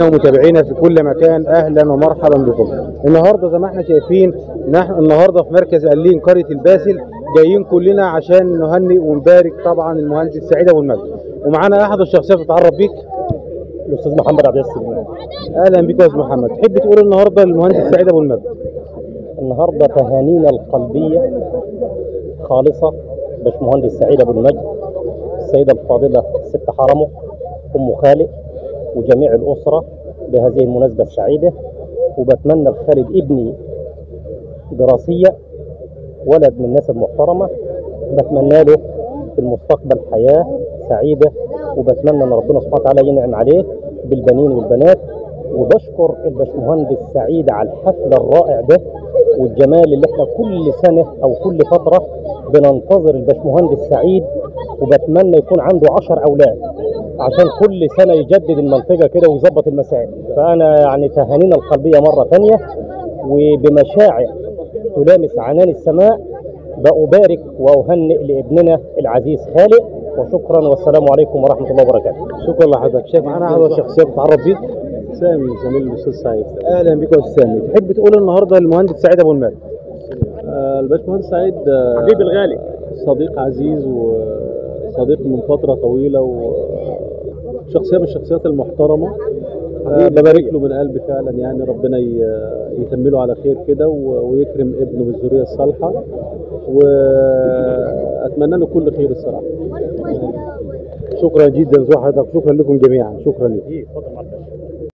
ومتابعينا في كل مكان، اهلا ومرحبا بكم. النهارده زي ما احنا شايفين، نحن النهارده في مركز قليم قريه الباسل، جايين كلنا عشان نهنئ ونبارك طبعا المهندس سعيد ابو المجد. ومعانا احد الشخصيات تتعرف بيك، الاستاذ محمد عبد السلام. اهلا بك يا استاذ محمد. تحب تقول النهارده للمهندس سعيد ابو المجد؟ النهارده تهانينا القلبيه خالصه باشمهندس سعيد ابو المجد، السيده الفاضله ست حرمه، ام خالد، وجميع الاسره بهذه المناسبه السعيده. وبتمنى لخالد ابني دراسيه، ولد من الناس المحترمه، بتمنى له في المستقبل حياه سعيده، وبتمنى ان ربنا سبحانه وتعالى ينعم عليه بالبنين والبنات. وبشكر الباشمهندس سعيد على الحفل الرائع ده والجمال اللي احنا كل سنه او كل فتره بننتظر الباشمهندس سعيد، وبتمنى يكون عنده 10 اولاد عشان كل سنه يجدد المنطقه كده ويظبط المسائل. فانا يعني تهانينا القلبيه مره ثانيه، وبمشاعر تلامس عنان السماء بأبارك وأهنئ لابننا العزيز خالد. وشكرا والسلام عليكم ورحمه الله وبركاته. شكرا لحضرتك. شايف معانا احد الشخصيات تتعرف بيك، سامي زميل الاستاذ سعيد. اهلا بك يا استاذ سامي. تحب تقول النهارده للمهندس سعيد ابو المجد؟ الباشمهندس سعيد حبيبي الغالي، صديق عزيز وصديق من فتره طويله، وشخصيه من الشخصيات المحترمه. ببارك له من قلبي فعلا، يعني ربنا يتمله على خير كده ويكرم ابنه بالذريه الصالحه، واتمنى له كل خير الصراحه. شكرا جدا زوحتك، شكرا لكم جميعا، شكرا لكم.